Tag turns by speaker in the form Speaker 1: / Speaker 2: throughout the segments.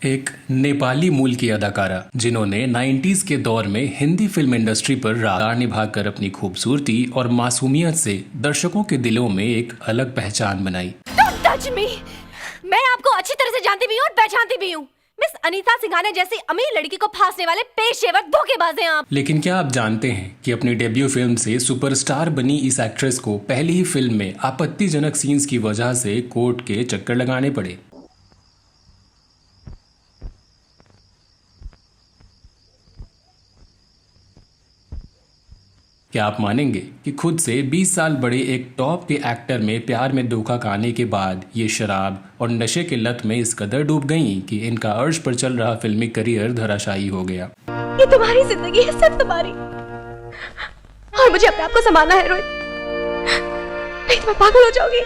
Speaker 1: एक नेपाली मूल की अदाकारा जिन्होंने 90s के दौर में हिंदी फिल्म इंडस्ट्री पर राग निभाकर अपनी खूबसूरती और मासूमियत से दर्शकों के दिलों में एक अलग पहचान बनाई।
Speaker 2: Don't touch me! मैं आपको अच्छी तरह से जानती भी हूँ और पहचानती भी हूँ। मिस अनीता सिंघानिया जैसी अमीर लड़की को फांसने वाले पेशेवर धोखेबाज हैं आप।
Speaker 1: लेकिन क्या आप जानते हैं कि अपनी डेब्यू फिल्म से सुपरस्टार बनी इस एक्ट्रेस को पहली ही फिल्म में आपत्तिजनक सीन्स की वजह से कोर्ट के चक्कर लगाने पड़े। क्या आप मानेंगे कि खुद से 20 साल बड़े एक टॉप के एक्टर में प्यार में धोखा खाने के बाद ये शराब और नशे के लत में इस कदर डूब गईं कि इनका अर्श पर चल रहा फिल्मी करियर धराशायी हो गया।
Speaker 2: ये तुम्हारी जिंदगी है, सब तुम्हारी, और मुझे अपने आप को संभालना है रोहित, नहीं तो मैं पागल हो जाऊंगी।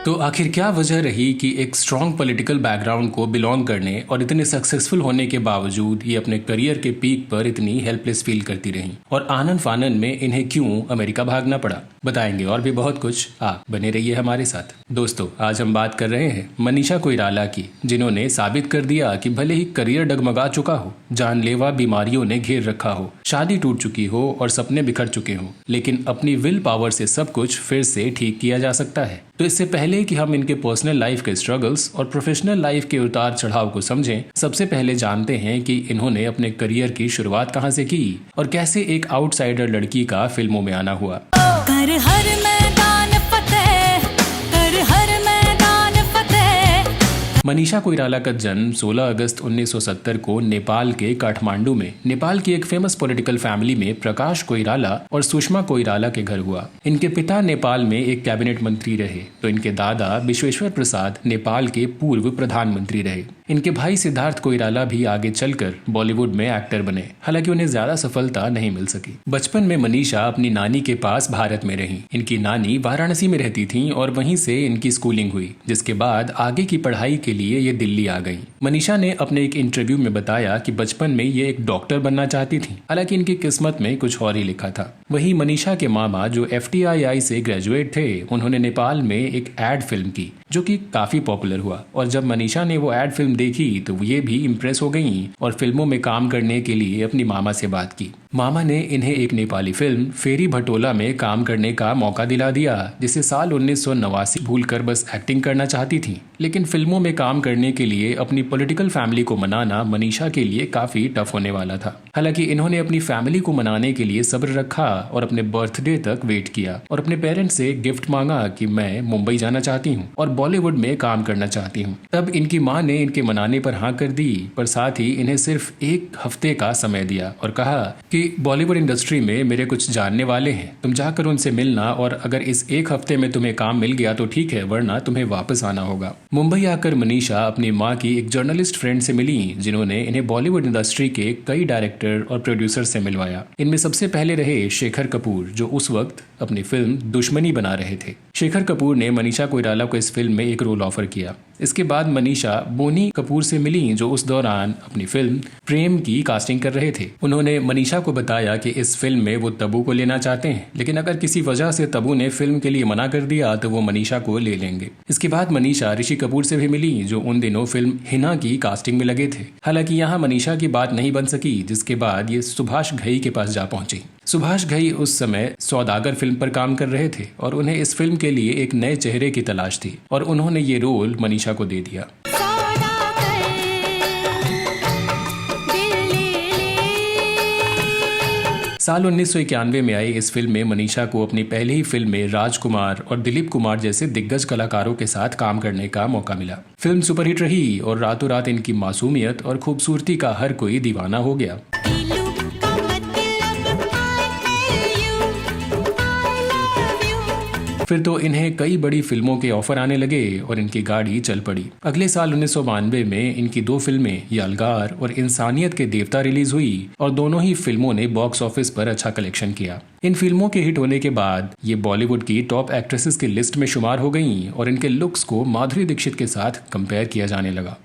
Speaker 1: तो आखिर क्या वजह रही कि एक स्ट्रॉन्ग पॉलिटिकल बैकग्राउंड को बिलोंग करने और इतने सक्सेसफुल होने के बावजूद ये अपने करियर के पीक पर इतनी हेल्पलेस फील करती रहीं, और आनन फानन में इन्हें क्यों अमेरिका भागना पड़ा? बताएंगे और भी बहुत कुछ। आप बने रहिए हमारे साथ। दोस्तों, आज हम बात कर रहे हैं मनीषा कोइराला की, जिन्होंने साबित कर दिया कि भले ही करियर डगमगा चुका हो, जानलेवा बीमारियों ने घेर रखा हो, शादी टूट चुकी हो और सपने बिखर चुके हों, लेकिन अपनी विल पावर से सब कुछ फिर से ठीक किया जा सकता है। तो इससे पहले कि हम इनके पर्सनल लाइफ के स्ट्रगल्स और प्रोफेशनल लाइफ के उतार चढ़ाव को समझें, सबसे पहले जानते हैं कि इन्होंने अपने करियर की शुरुआत कहां से की और कैसे एक आउटसाइडर लड़की का फिल्मों में आना हुआ।
Speaker 2: कर हर मैदान फतेह, कर हर मैदान फतेह।
Speaker 1: मनीषा कोइराला का जन्म 16 अगस्त 1970 को नेपाल के काठमांडू में नेपाल की एक फेमस पॉलिटिकल फैमिली में प्रकाश कोइराला और सुषमा कोइराला के घर हुआ। इनके पिता नेपाल में एक कैबिनेट मंत्री रहे, तो इनके दादा विश्वेश्वर प्रसाद नेपाल के पूर्व प्रधानमंत्री रहे। इनके भाई सिद्धार्थ कोइराला भी आगे चलकर बॉलीवुड में एक्टर बने, हालांकि उन्हें ज्यादा सफलता नहीं मिल सकी। बचपन में मनीषा अपनी नानी के पास भारत में रहीं। इनकी नानी वाराणसी में रहती थीं और वहीं से इनकी स्कूलिंग हुई, जिसके बाद आगे की पढ़ाई के लिए ये दिल्ली आ गईं। मनीषा ने अपने एक इंटरव्यू में बताया कि बचपन में ये एक डॉक्टर बनना चाहती थी, हालांकि इनकी किस्मत में कुछ और ही लिखा था। वहीं मनीषा के मामा, जो FTII से ग्रेजुएट थे, उन्होंने नेपाल में एक एड फिल्म की जो कि काफी पॉपुलर हुआ, और जब मनीषा ने वो एड फिल्म देखी तो ये भी इम्प्रेस हो गईं और फिल्मों में काम करने के लिए अपनी मामा से बात की। मामा ने इन्हें एक नेपाली फिल्म फेरी भटोला में काम करने का मौका दिला दिया, जिसे साल 1989 भूलकर बस एक्टिंग करना चाहती थी। लेकिन फिल्मों में काम करने के लिए अपनी पॉलिटिकल फैमिली को मनाना मनीषा के लिए काफी टफ होने वाला था। हालांकि इन्होंने अपनी फैमिली को मनाने के लिए सब्र रखा और अपने बर्थडे तक वेट किया और अपने पेरेंट्स से गिफ्ट मांगा कि मैं मुंबई जाना चाहती हूँ और बॉलीवुड में काम करना चाहती हूँ। तब इनकी माँ ने इनके मनाने पर हाँ कर दी, पर साथ ही इन्हें सिर्फ 1 हफ्ते का समय दिया और कहा कि बॉलीवुड इंडस्ट्री में मेरे कुछ जानने वाले हैं, तुम जाकर उनसे मिलना, और अगर इस 1 हफ्ते में तुम्हें काम मिल गया तो ठीक है, वरना तुम्हें वापस आना होगा। मुंबई आकर मनीषा अपनी माँ की एक जर्नलिस्ट फ्रेंड से मिली, जिन्होंने इन्हें बॉलीवुड इंडस्ट्री के कई डायरेक्टर और प्रोड्यूसर से मिलवाया। इनमें सबसे पहले रहे शेखर कपूर, जो उस वक्त अपनी फिल्म दुश्मनी बना रहे थे। शेखर कपूर ने मनीषा कोइराला को इस फिल्म में एक रोल ऑफर किया। इसके बाद मनीषा बोनी कपूर से मिली, जो उस दौरान अपनी फिल्म प्रेम की कास्टिंग कर रहे थे। उन्होंने मनीषा को बताया कि इस फिल्म में वो तब्बू को लेना चाहते हैं, लेकिन अगर किसी वजह से तब्बू ने फिल्म के लिए मना कर दिया तो वो मनीषा को ले लेंगे। इसके बाद मनीषा ऋषि कपूर से भी मिली, जो उन दिनों फिल्म हिना की कास्टिंग में लगे थे। हालांकि यहाँ मनीषा की बात नहीं बन सकी, जिसके बाद ये सुभाष घई के पास जा पहुंची। सुभाष घई उस समय सौदागर फिल्म पर काम कर रहे थे और उन्हें इस फिल्म के लिए एक नए चेहरे की तलाश थी, और उन्होंने ये रोल मनीषा को दे दिया। साल 1991 में आई इस फिल्म में मनीषा को अपनी पहली ही फिल्म में राजकुमार और दिलीप कुमार जैसे दिग्गज कलाकारों के साथ काम करने का मौका मिला। फिल्म सुपरहिट रही और रातों रात इनकी मासूमियत और खूबसूरती का हर कोई दीवाना हो गया। फिर तो इन्हें कई बड़ी फिल्मों के ऑफर आने लगे और इनकी गाड़ी चल पड़ी। अगले साल 1992 में इनकी 2 फिल्में यालगार और इंसानियत के देवता रिलीज हुई, और दोनों ही फिल्मों ने बॉक्स ऑफिस पर अच्छा कलेक्शन किया। इन फिल्मों के हिट होने के बाद ये बॉलीवुड की टॉप एक्ट्रेसेस की लिस्ट में शुमार हो गईं और इनके लुक्स को माधुरी दीक्षित के साथ कंपेयर किया जाने लगा।